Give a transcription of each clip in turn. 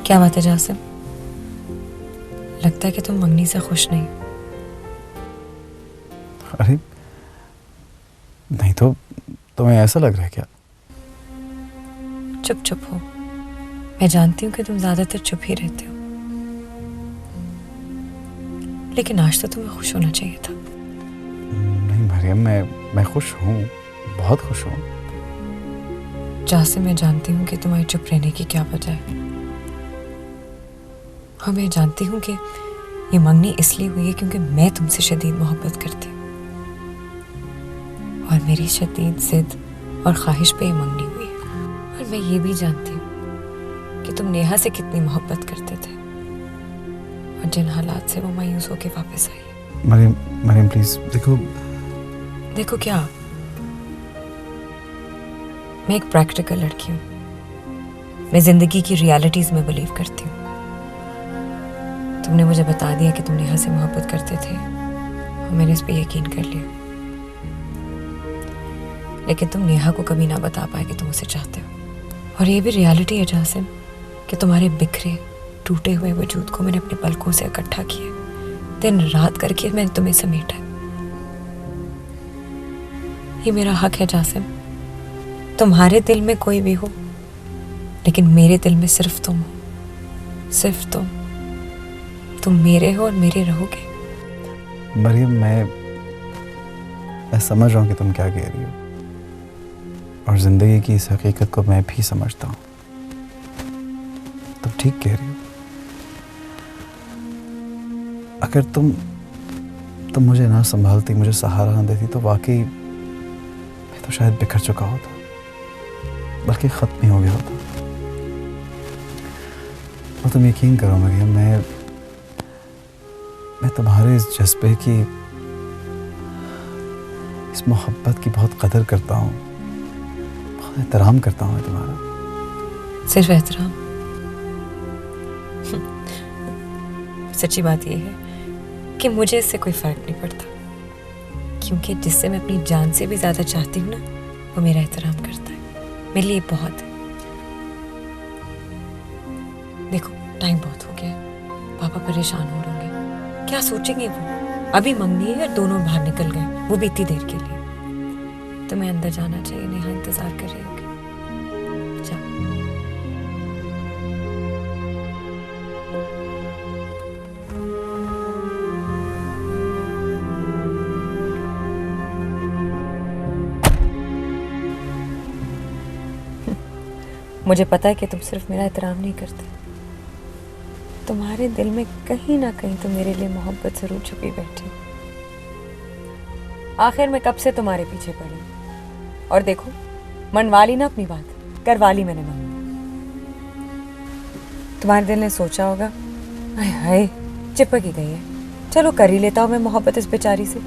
क्या बात है जासिम? लगता है कि तुम मंगनी से खुश नहीं। अरे नहीं तो तुम्हें ऐसा लग रहा है क्या? चुप चुप हो। मैं जानती हूँ कि तुम ज्यादातर चुप ही रहते हो, लेकिन आज तो तुम्हें खुश होना चाहिए था। नहीं मरियम, मैं खुश हूँ, बहुत खुश हूँ। जासिम, मैं जानती हूँ कि तुम्हारी चुप रहने की क्या वजह है, और मैं जानती हूँ कि ये मंगनी इसलिए हुई है क्योंकि मैं तुमसे शदीद मोहब्बत करती हूँ, और मेरी शदीद जिद और ख्वाहिश पे ये मंगनी हुई है। और मैं ये भी जानती हूँ कि तुम नेहा से कितनी मोहब्बत करते थे, और जिन हालात से वो मायूस होके वापस आई है। मरियम प्लीज देखो। देखो क्या? मैं एक प्रैक्टिकल लड़की हूँ। मैं जिंदगी की रियलिटीज में बिलीव करती हूँ। तुमने मुझे बता दिया कि तुम नेहा से मोहब्बत करते थे, और मैंने इस पे यकीन कर लिया। लेकिन तुम नेहा को कभी ना बता पाए कि तुम उसे चाहते हो। और ये भी रियलिटी है जासिम कि तुम्हारे बिखरे टूटे हुए वजूद को मैंने अपने पलकों से इकट्ठा किया, दिन रात करके मैंने तुम्हें समेटा। ये मेरा हक है जासिम। तुम्हारे दिल में कोई भी हो, लेकिन मेरे दिल में सिर्फ तुम हो, सिर्फ तुम। तुम मेरे हो और मेरे रहोगे। मरियम, मैं समझ रहा हूँ कि तुम क्या कह रही हो, और जिंदगी की इस हकीकत को मैं भी समझता हूँ। तुम ठीक कह रही हो। अगर तुम मुझे ना संभालती, मुझे सहारा ना देती, तो वाकई मैं तो शायद बिखर चुका होता, बल्कि खत्म ही हो गया होता। और तुम यकीन करो मरियम, मैं तुम्हारे इस जज्बे की, इस मोहब्बत की बहुत कदर करता हूँ, बहुत एहतराम करता हूँ मैं तुम्हारा। सिर्फ एहतराम? सच्ची बात यह है कि मुझे इससे कोई फर्क नहीं पड़ता, क्योंकि जिससे मैं अपनी जान से भी ज्यादा चाहती हूँ ना, वो मेरा एहतराम करता है। मेरे लिए बहुत है। देखो टाइम बहुत हो गया, पापा परेशान हो रहे होंगे। क्या सोचेंगे वो? अभी मंगनी है और दोनों बाहर निकल गए, वो भी इतनी देर के लिए। तुम्हें अंदर जाना चाहिए, नेहा इंतजार कर रही होगी। जाओ। मुझे पता है कि तुम सिर्फ मेरा एहतराम नहीं करते, तुम्हारे दिल में कहीं ना कहीं तो मेरे लिए मोहब्बत जरूर छुपी बैठी। आखिर मैं कब से तुम्हारे पीछे पड़ी, और देखो मनवा ली ना अपनी बात, करवा ली मैंने मंगनी। तुम्हारे दिल ने सोचा होगा, हाय हाय चिपक ही गई है, चलो कर ही लेता हूं मैं मोहब्बत इस बेचारी से।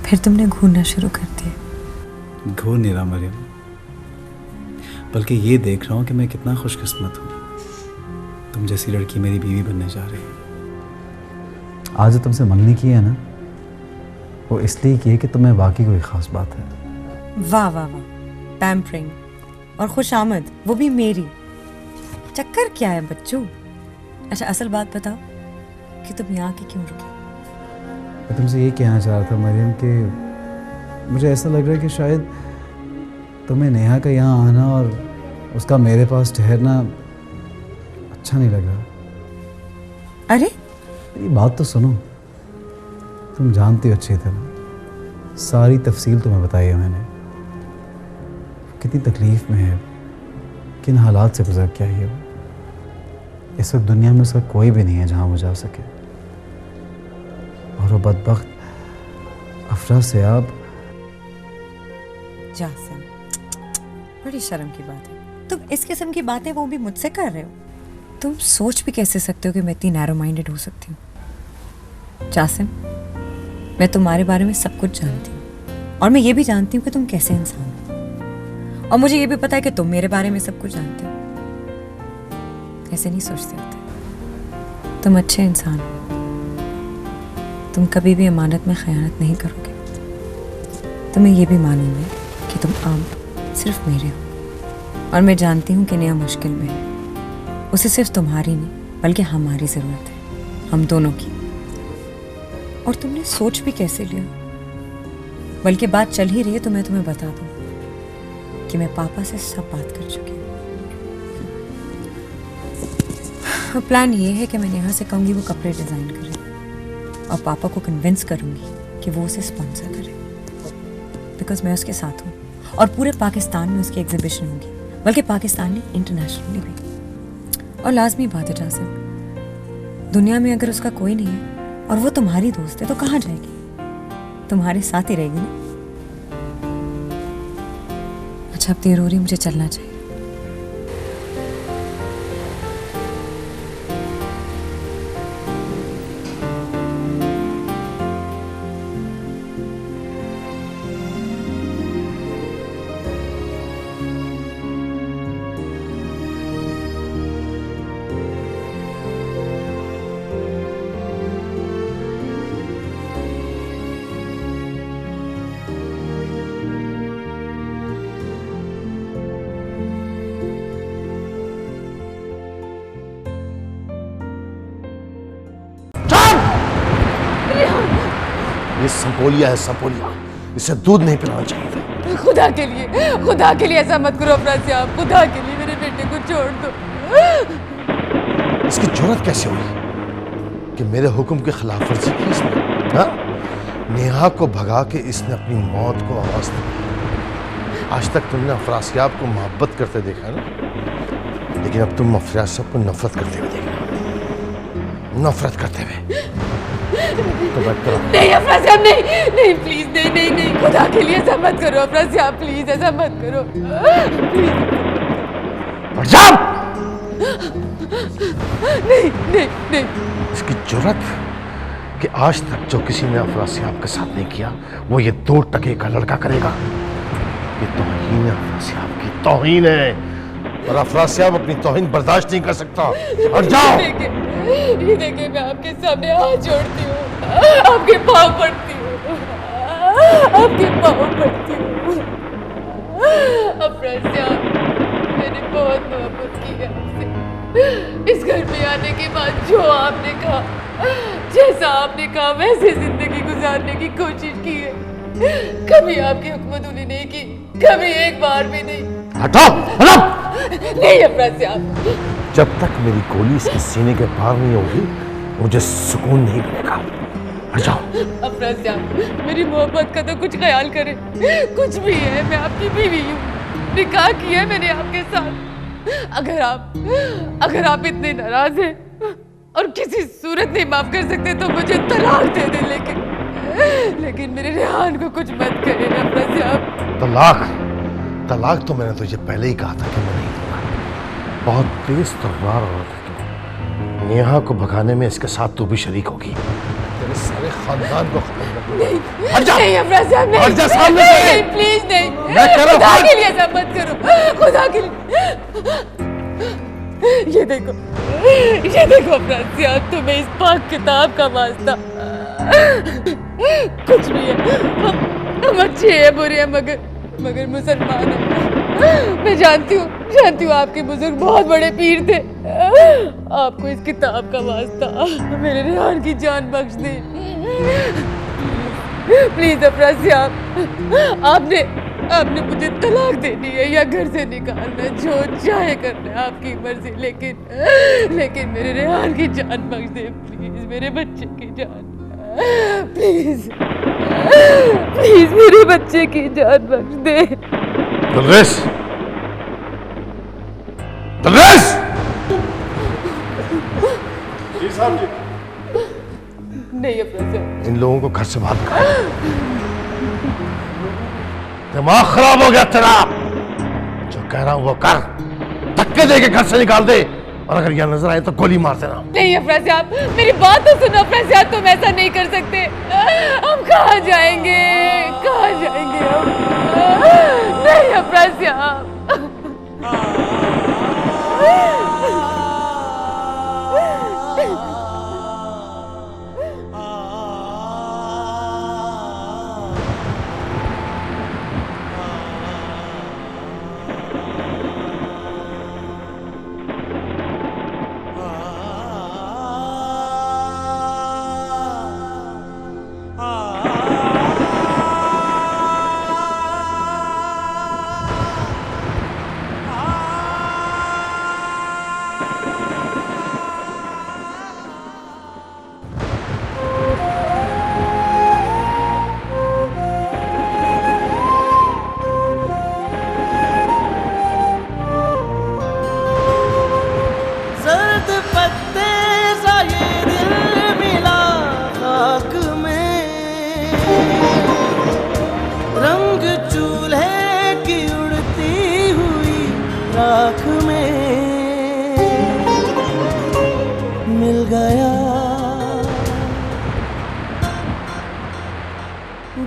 फिर तुमने घूरना शुरू कर दिया। घूर नहीं रहा मरियम, बल्कि ये देख रहा हूँ कि मैं कितना खुशकिस्मत हूँ। तुम जैसी लड़की मेरी बीवी बनने जा रही है। आज जो तुमसे मंगनी की है ना, वो इसलिए की है कि तुम्हें वाकई कोई खास बात है। वाह वाह वाह, पैम्परिंग और खुशामद, वो भी मेरी। चक्कर क्या है बच्चों? अच्छा असल बात बताओ कि तुम यहाँ की क्यों रुकी? मैं तुमसे ये कहना चाह रहा था मरियम कि मुझे ऐसा लग रहा है कि शायद तुम्हें नेहा का यहाँ आना और उसका मेरे पास ठहरना अच्छा नहीं लग रहा। अरे मेरी बात तो सुनो। तुम जानती हो अच्छी तरह, सारी तफसील तुम्हें बताई है मैंने। कितनी तकलीफ में है, किन हालात से गुजर के आई है वो। इस वक्त दुनिया में उसका कोई भी नहीं है जहाँ वो जा सके, और वो बदबख्त अफरा से आप। जासिम, बड़ी शर्म की बात है, तुम इस किस्म की बातें वो भी मुझसे कर रहे हो। तुम सोच भी कैसे सकते हो कि मैं इतनी नैरो माइंडेड हो सकती हूँ? जासिम, मैं तुम्हारे बारे में सब कुछ जानती हूँ, और मैं ये भी जानती हूँ कि तुम कैसे इंसान हो, और मुझे ये भी पता है कि तुम मेरे बारे में सब कुछ जानते हो। ऐसे नहीं सोचते होते, तुम अच्छे इंसान हो। तुम कभी भी अमानत में खयानत नहीं करोगे, तो मैं ये भी मानूंगी कि तुम अब सिर्फ मेरे हो। और मैं जानती हूँ कि नेहा मुश्किल में है, उसे सिर्फ तुम्हारी नहीं बल्कि हमारी ज़रूरत है, हम दोनों की। और तुमने सोच भी कैसे लिया? बल्कि बात चल ही रही है तो मैं तुम्हें बता दूँ कि मैं पापा से सब बात कर चुकी हूँ। प्लान ये है कि मैं नेहा से कहूँगी वो कपड़े डिज़ाइन करे और पापा को कन्विंस करूँगी कि वो उसे स्पॉन्सर करे, बिकॉज मैं उसके साथ हूँ और पूरे पाकिस्तान में उसकी एग्जीबिशन होगी, बल्कि पाकिस्तान नहीं इंटरनेशनली भी। और लाजमी बात है जासिम, दुनिया में अगर उसका कोई नहीं है और वो तुम्हारी दोस्त है तो कहाँ जाएगी? तुम्हारे साथ ही रहेगी ना। अच्छा अब देर हो रही, मुझे चलना चाहिए। ये संपोलिया है, संपोलिया। इसे दूध नहीं पिलाना चाहिए था। खुदा के लिए ऐसा मत करो अफराज साहब, खुदा के लिए मेरे बेटे को छोड़ दो। इसकी जरूरत कैसे हुई कि मेरे हुक्म की खिलाफ वर्जी की इसने? हाँ? नेहा को भगा के इसने अपनी मौत को आवाज दी। आज तक तुमने अफरासियाब को मोहब्बत करते देखा ना, लेकिन अब तुम अफरासियाब को नफरत करते हुए देखना, नफरत करते हुए। तो बात करो। नहीं अफराज साहब, नहीं प्लीज, नहीं खुदा के लिए ऐसा मत करो अफराज साहब, प्लीज ऐसा मत करो प्लीज। नहीं। इसकी जरूरत कि आज तक जो किसी ने अफरासियाब के साथ नहीं किया वो ये 2 टके का लड़का करेगा। ये तौहीन है, अफरासियाब की तौहीन है, और अफरासियाब अपनी तौहीन बर्दाश्त नहीं कर सकता। और जाओ। ये देखिए मैं आपके सामने हाथ जोड़ती हूँ, आपके पाँव पड़ती हूँ, आपके पाँव पड़ती हूँ। अफराज साहब, मैंने बहुत मोहब्बत की है आपसे। इस घर में आने के बाद जो आपने कहा, जैसा आपने कहा वैसे जिंदगी गुजारने की कोशिश की है। कभी आपकी हुक्मतुली नहीं की, कभी एक बार भी नहीं। हटाओ, हटाओ। नहीं अफराज साहब, जब तक मेरी गोली इसके सीने के पार नहीं होगी मुझे सुकून नहीं मिलेगा। हट जाओ। अफराज साहब, मेरी मोहब्बत का तो कुछ ख्याल करें। कुछ भी है, मैं आपकी बीवी हूँ, निकाह किया है मैंने आपके साथ। अगर आप इतने नाराज हैं और किसी सूरत नहीं माफ कर सकते तो मुझे तलाक दे दे, लेकिन मेरे रेहान को कुछ मत करें अफराज साहब। तलाक तो मैंने तुझे पहले ही कहा था कि मैं नहीं दूंगा। बहुत तेज तलवार औरत है तू। नेहा को भगाने में इसके साथ तू भी शरीक होगी। तेरे सारे खानदान को खत्म कर दूंगा। हट जा। नहीं अफराज साहब, नहीं। हट जा सामने से। नहीं, प्लीज नहीं। मैं कह रहा हूं, खुदा हट। के लिए ऐसा मत करो, खुदा के लिए। ये देखो अफराज साहब, तुम्हें इस पाक किताब का वास्ता कुछ भी है, हम अच्छे हैं बुरे हैं मगर मुसलमान हैं। मैं जानती हूँ आपके बुजुर्ग बहुत बड़े पीर थे। आपको इस किताब का वास्ता मेरे रेहान की जान बख्श दे। प्लीज अफराज साहब, आपने मुझे तलाक देनी है या घर से निकालना है, जो चाहे करना है आपकी मर्जी, लेकिन मेरे रेहान की जान बख्श दे प्लीज, मेरे बच्चे की जान। प्लीज मेरे बच्चे की जान बख्श दे। तलरेस, जी साहब जी। नहीं अफराज साहब, इन लोगों को घर से बाहर निकाल। दिमाग खराब हो गया तेरा। जो कह रहा हूं वो कर, धक्के दे के घर से निकाल दे, और अगर यहाँ नजर आए तो गोली मार देना। नहीं अफराज साहब, मेरी बात तो सुनो अफराज साहब, तुम ऐसा नहीं कर सकते। हम कहाँ जाएंगे हम? नहीं अफराज साहब।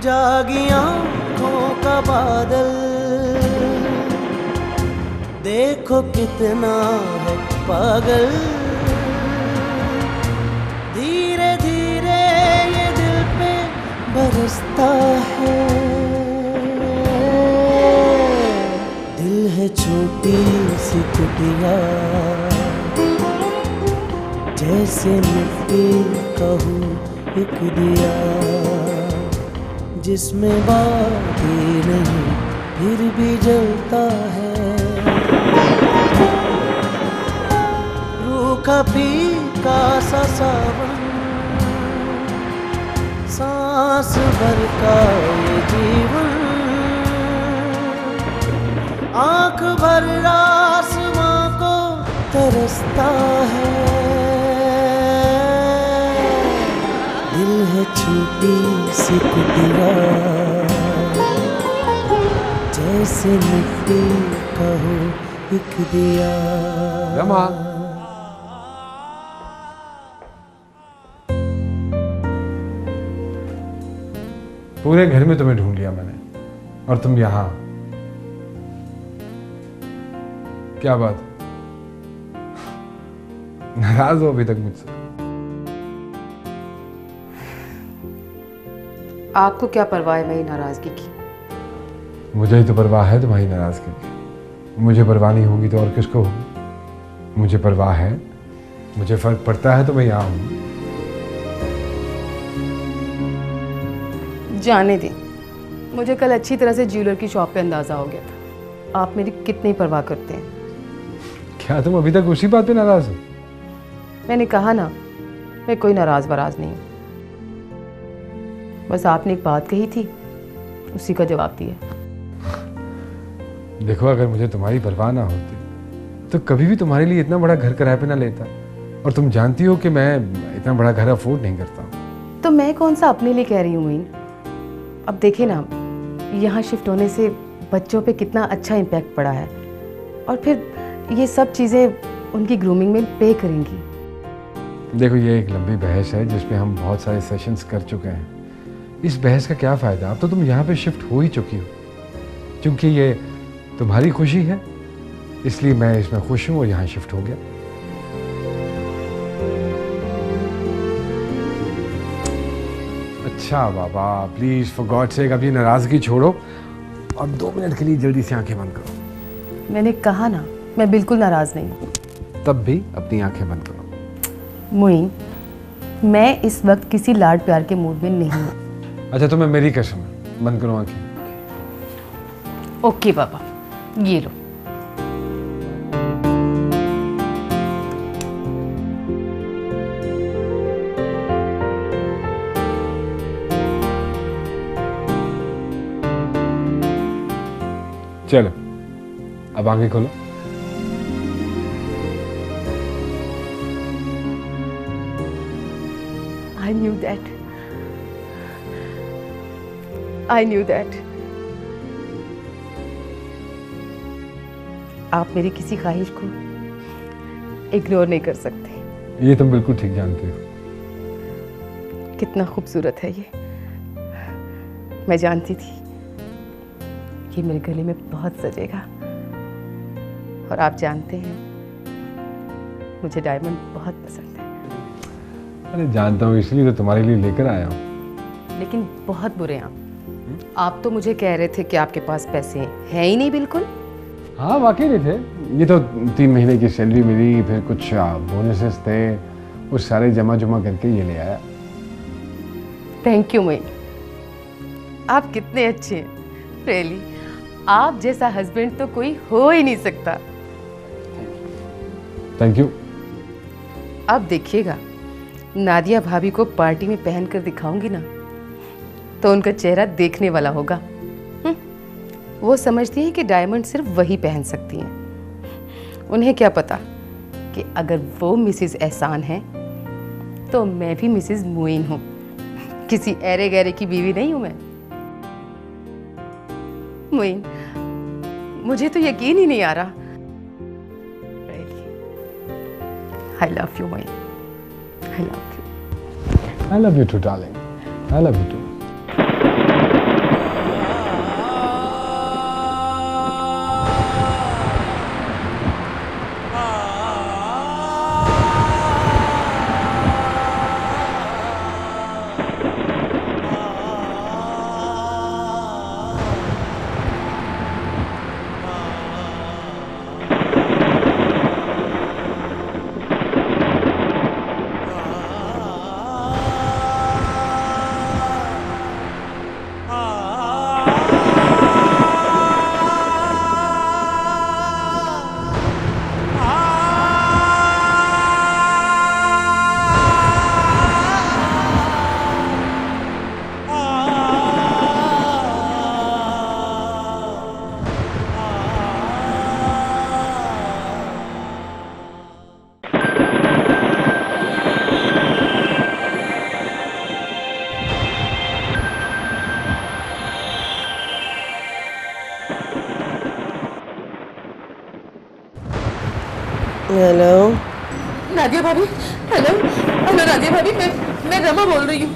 जागी आंखों का बादल, देखो कितना है पागल। धीरे धीरे ये दिल पे बरसता है। दिल है छोटी सी कुटिया, जैसे मिट्टी का हूँ एक दिया, जिसमें बाती नहीं फिर भी जलता है। रूखा फीका सा सावन, सांस भर का ये जीवन, आंख भर आसमां को तरसता है। दिल है छोटी सी कुटिया, जैसे मिट्टी का हो एक दिया। रमा, पूरे घर में तुम्हें ढूंढ लिया मैंने, और तुम यहां। क्या बात, नाराज हो अभी तक मुझसे? आपको क्या परवाह है मेरी नाराजगी की? मुझे ही तो परवाह है तुम्हारी नाराजगी की। मुझे परवाह नहीं होगी तो और किसको होगी? मुझे परवाह है, मुझे फर्क पड़ता है तो मैं यहाँ हूँ। जाने दें, मुझे कल अच्छी तरह से ज्वेलर की शॉप पे अंदाजा हो गया था आप मेरी कितनी परवाह करते हैं। क्या तुम अभी तक उसी बात पे नाराज हो? मैंने कहा ना, मैं कोई नाराज वराज नहीं हूँ। बस आपने एक बात कही थी, उसी का जवाब दिया। देखो, अगर मुझे तुम्हारी परवाह ना होती तो कभी भी तुम्हारे लिए इतना बड़ा घर किराए पे ना लेता, और तुम जानती हो कि मैं इतना बड़ा घर अफोर्ड नहीं करता। तो मैं कौन सा अपने लिए कह रही हूँ मोइन। अब देखे ना, यहाँ शिफ्ट होने से बच्चों पे कितना अच्छा इम्पैक्ट पड़ा है, और फिर ये सब चीज़ें उनकी ग्रूमिंग में पे करेंगी। देखो, ये एक लंबी बहस है जिसमें हम बहुत सारे सेशंस कर चुके हैं। इस बहस का क्या फ़ायदा? अब तो तुम यहाँ पे शिफ्ट हो ही चुकी हो। क्योंकि ये तुम्हारी खुशी है, इसलिए मैं इसमें खुश हूँ और यहाँ शिफ्ट हो गया। अच्छा बाबा, प्लीज़ फॉर गॉड सेक अब ये नाराज़गी छोड़ो और 2 मिनट के लिए जल्दी से आंखें बंद करो। मैंने कहा ना, मैं बिल्कुल नाराज़ नहीं हूँ। तब भी अपनी आंखें बंद करो। मोइन, मैं इस वक्त किसी लाड प्यार के मूड में नहीं हूँ। अच्छा, तुम्हें मेरी कसम है, बंद करो आंखें। ओके पापा, ये लो। चलो, अब आंखें खोलो। I knew that. I knew that. आप मेरी किसी ख्वाहिश को इग्नोर नहीं कर सकते। ये तुम बिल्कुल ठीक जानते हो। कितना खूबसूरत है ये। मैं जानती थी कि मेरे गले में बहुत सजेगा, और आप जानते हैं मुझे डायमंड बहुत पसंद है। अरे जानता हूँ, इसलिए तो तुम्हारे लिए लेकर आया हूँ। लेकिन बहुत बुरे हैं आप तो मुझे कह रहे थे कि आपके पास पैसे हैं ही नहीं बिल्कुल। हाँ, वाकई नहीं थे। ये तो 3 महीने की सैलरी मिली, फिर कुछ बोनसेस थे, वो सारे जमा करके ये ले आया। थैंक यू मोइन, आप कितने अच्छे हैं। रियली, आप जैसा हस्बैंड तो कोई हो ही नहीं सकता। Thank you. अब देखिएगा, नादिया भाभी को पार्टी में पहन कर दिखाऊंगी ना, तो उनका चेहरा देखने वाला होगा। वो समझती हैं कि डायमंड सिर्फ वही पहन सकती हैं। उन्हें क्या पता कि अगर वो मिसेस एहसान है तो मैं भी मिसेस मोइन हूँ। किसी ऐरे गैरे की बीवी नहीं हूँ मैं। मोइन, मुझे तो यकीन ही नहीं आ रहा। I love you Moin, I love you. I love you too, darling. I love you too. Hello Nadia भाभी, हेलो हेलो नादिया भाभी, मैं रमा बोल रही हूँ।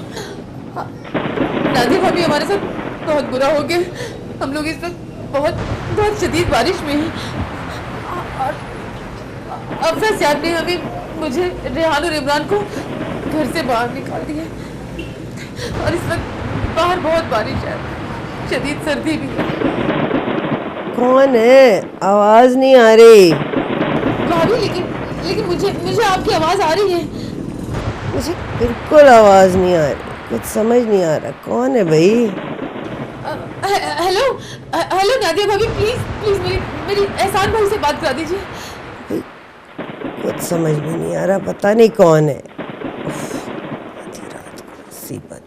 नादिया भाभी, हमारे साथ बहुत बुरा हो गया। हम लोग इस वक्त बहुत बहुत शदीद बारिश में हैं और अफसर साहब ने हमें, मुझे, रेहान और इमरान को घर से बाहर निकाल दिया और इस वक्त बाहर बहुत बारिश है, शदीद सर्दी भी है। कौन है? आवाज नहीं आ रही। भाभी, लेकिन मुझे आपकी आवाज़ आ रही है। मुझे बिल्कुल आवाज नहीं आ रही, कुछ समझ नहीं आ रहा। कौन है भाई? हेलो हेलो नादिया भाभी, प्लीज प्लीज मेरी एहसान भाई से बात करा दीजिए। कुछ समझ में नहीं आ रहा, पता नहीं कौन है। उफ, आधी रात को मुसीबत।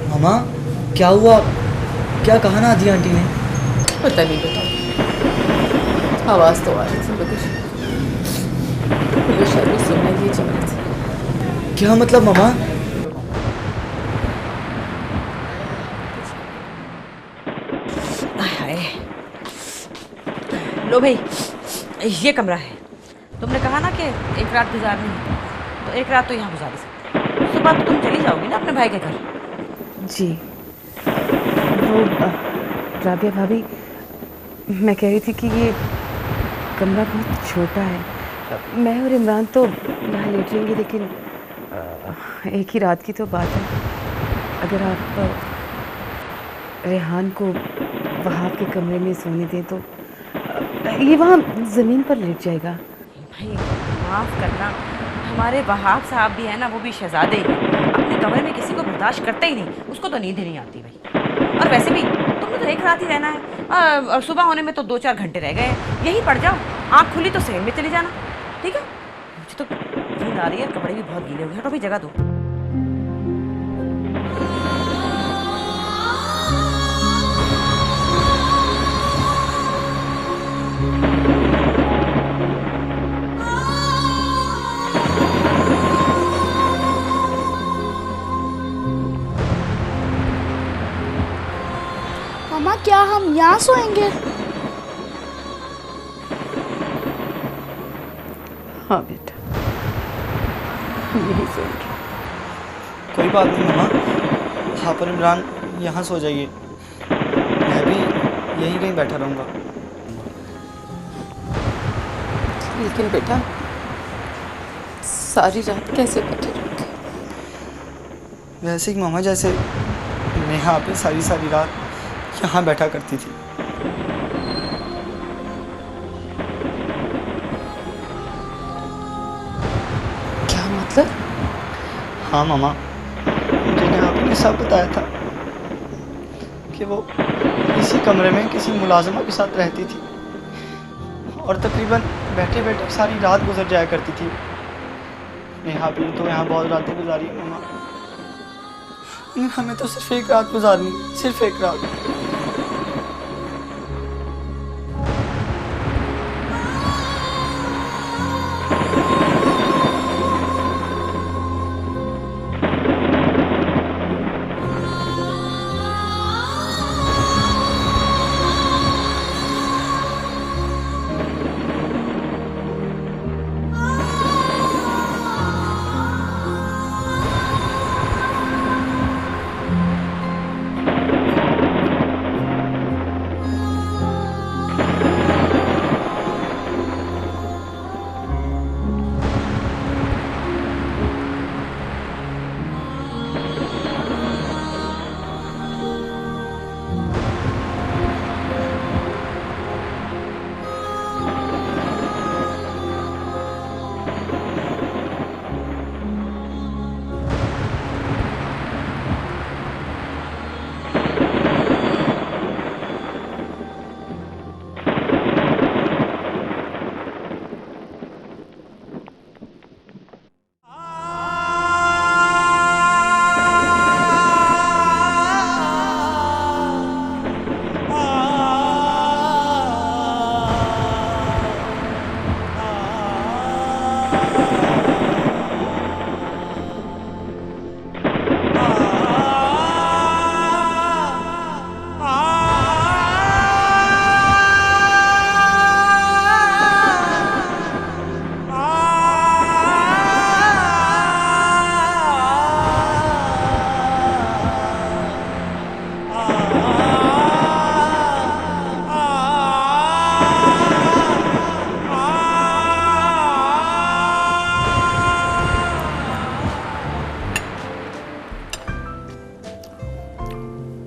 मामा क्या हुआ? क्या कहा ना आदि आंटी ने? पता नहीं बेटा, आवाज़ तो आ रही थी मगर शायद वो सुनने ही चाह रही थी। क्या मतलब मामा? लो भाई, ये कमरा है। तुमने कहा ना कि एक रात गुजारनी है, तो एक रात तो यहाँ गुजार ही सकते हैं। सुबह तो तुम चली जाओगी ना अपने भाई के घर। जी वो राबिया भाभी, मैं कह रही थी कि ये कमरा बहुत छोटा है। मैं और इमरान तो यहाँ लेटेंगे, लेकिन एक ही रात की तो बात है। अगर आप रेहान को वहाब के कमरे में सोने दें तो ये वहाँ ज़मीन पर लेट जाएगा। भाई माफ़ करना, हमारे वहाब साहब भी है ना, वो भी शहजादे ही हैं। अपने कमरे में किसी को बर्दाश्त करते ही नहीं, उसको तो नींद ही नहीं आती भाई। और वैसे भी तुमने तो एक रात ही रहना है और सुबह होने में तो 2-4 घंटे रह गए। यहीं पड़ जाओ, आँख खुली तो सहन में चली जाना, ठीक है? मुझे तो नींद आ रही है, कपड़े भी बहुत गीले हो गए। हटो भी, जगह दो। मामा, क्या हम यहाँ सोएंगे? हाँ बेटा, यही सोएंगे। कोई बात नहीं मामा, आप और इमरान यहाँ सो जाइए, मैं भी यहीं कहीं बैठा रहूँगा। लेकिन बेटा, सारी रात कैसे बैठे रहोगे? वैसे ही मामा, जैसे नेहा पे सारी सारी रात यहाँ बैठा करती थी। क्या मतलब? हाँ मामा, मुझे नेहा ने सब बताया था कि वो इसी कमरे में किसी मुलाजिमा के साथ रहती थी और तकरीबन बैठे बैठे सारी रात गुजर जाया करती थी। नेहा भी तो यहाँ बहुत रातें गुजारी है मामा, हमें तो सिर्फ एक रात गुजारनी, सिर्फ एक रात।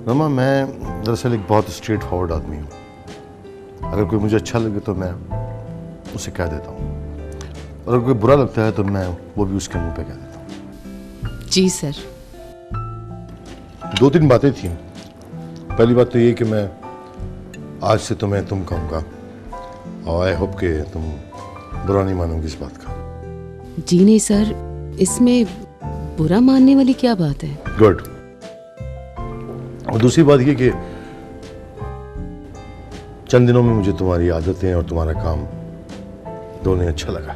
रमा, मैं दरअसल एक बहुत स्ट्रेट फॉरवर्ड आदमी हूँ। अगर कोई मुझे अच्छा लगे तो मैं उसे कह देता हूँ, और अगर कोई बुरा लगता है तो मैं वो भी उसके मुंह पे कह देता हूँ। जी सर। 2-3 बातें थी। पहली बात तो ये कि मैं आज से तुम्हें तुम कहूँगा, और आई होप कि तुम बुरा नहीं मानोगी इस बात का। जी नहीं सर, इसमें बुरा मानने वाली क्या बात है? गुड। और दूसरी बात ये कि चंद दिनों में मुझे तुम्हारी आदतें और तुम्हारा काम दोनों अच्छा लगा।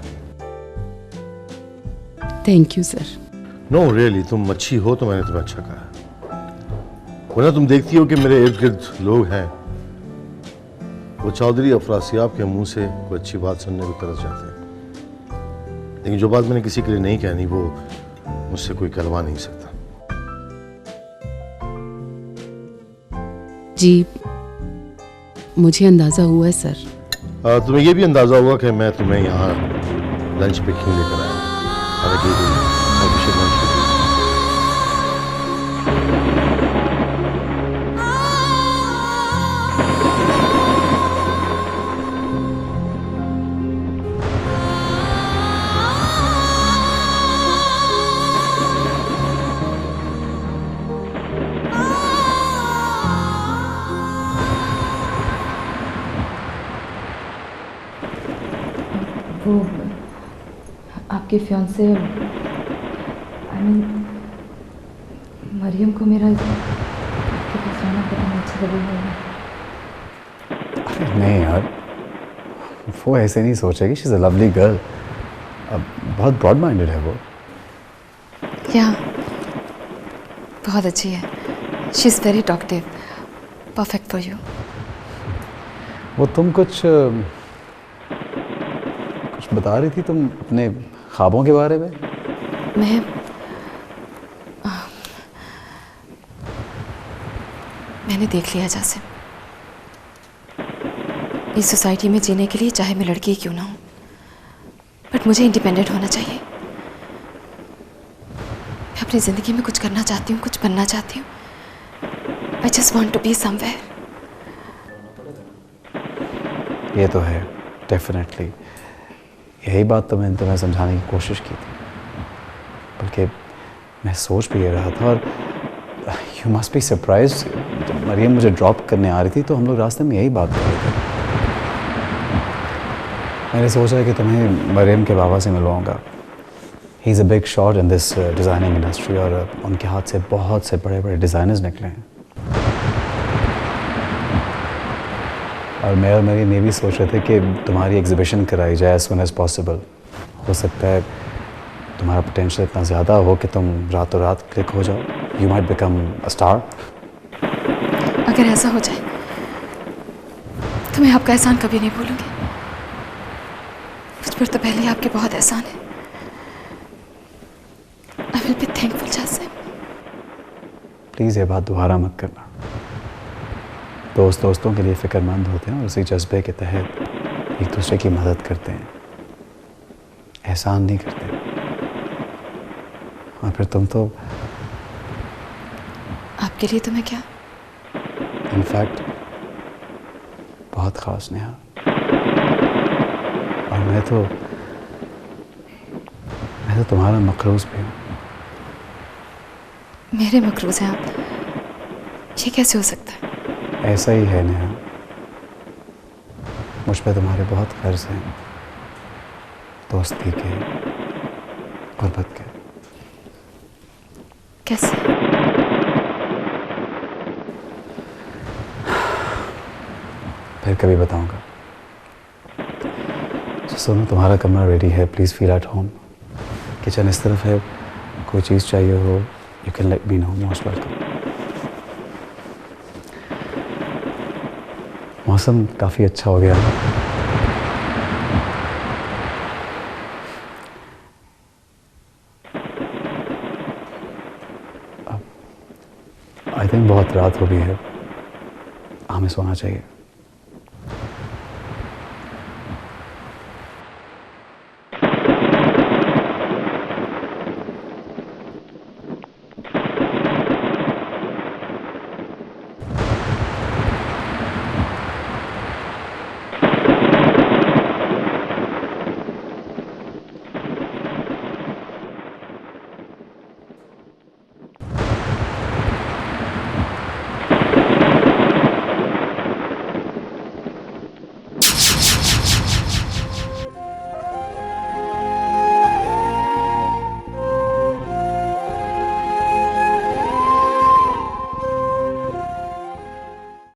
Thank you sir. No really, तुम अच्छी हो तो मैंने तुम्हें अच्छा कहा। वरना तुम देखती हो कि मेरे इर्द गिर्द लोग हैं, वो चौधरी अफरासियाब के मुंह से कोई अच्छी बात सुनने को तरस जाते हैं, लेकिन जो बात मैंने किसी के लिए नहीं कहनी वो मुझसे कोई करवा नहीं सकता। जी मुझे अंदाजा हुआ है सर। तुम्हें ये भी अंदाजा होगा कि मैं तुम्हें यहाँ लंच पे क्यों लेकर आया। हालांकि ये कोई ऑफिशियल लंच पे वो आपके फियांसे आई मीन मरियम को मेरा आपके पास रहना पता नहीं अच्छा लगेगा। अरे नहीं यार, वो ऐसे नहीं सोचेगी। She is a lovely girl. बहुत ब्रॉड माइंडेड है वो। या बहुत अच्छी है। She is very talkative, perfect for you. वो तुम कुछ बता रही थी, तुम अपने ख्वाबों के बारे में। मैंने देख लिया जासिम, इस सोसाइटी में जीने के लिए चाहे मैं लड़की ही क्यों ना हूँ, बट मुझे इंडिपेंडेंट होना चाहिए। मैं अपनी ज़िंदगी में कुछ करना चाहती हूँ, कुछ बनना चाहती हूँ। I just want to be somewhere. ये तो है, डेफिनेटली। यही बात तो मैंने तुम्हें समझाने की कोशिश की थी, बल्कि मैं सोच भी ये रहा था। और यू मस्ट बी सरप्राइज, जब मरियम मुझे ड्रॉप करने आ रही थी तो हम लोग रास्ते में यही बात कर रहे थे। मैंने सोचा कि तुम्हें मरियम के बाबा से मिलवाऊंगा। He is a big shot in this designing industry, और उनके हाथ से बहुत से बड़े बड़े डिज़ाइनर्स निकले हैं। और मैं और मरियम ये भी सोच रहे थे कि तुम्हारी एग्जीबिशन कराई जाए एज सून एज पॉसिबल। हो सकता है तुम्हारा पोटेंशियल इतना ज़्यादा हो कि तुम रातों रात क्लिक हो जाओ। You might become a star. अगर ऐसा हो जाए तो मैं आपका एहसान कभी नहीं भूलूंगी। मुझ पर तो पहले ही आपके बहुत एहसान है। I will be thankful Jasim. Please ये बात दोबारा मत करना। दोस्त दोस्तों के लिए फ़िक्रमंद होते हैं और उसी जज्बे के तहत एक दूसरे की मदद करते हैं, एहसान नहीं करते। और फिर तुम तो आपके लिए तो मैं क्या, इनफैक्ट बहुत ख़ास नेहा। और मैं तो तुम्हारा मकरूज़ भी हूँ। मेरे मकरूज़ हैं आप? ये कैसे हो सकता है? ऐसा ही है नेहा, मुझ पे तुम्हारे बहुत कर्ज हैं, दोस्ती के, गुर्बत के। कैसे? फिर कभी बताऊंगा। तो सुनो, तुम्हारा कमरा रेडी है, please feel at home. Kitchen इस तरफ है, कोई चीज़ चाहिए हो you can let me know. Most welcome. मौसम काफ़ी अच्छा हो गया है। आई थिंक बहुत रात हो गई है, हमें सोना चाहिए।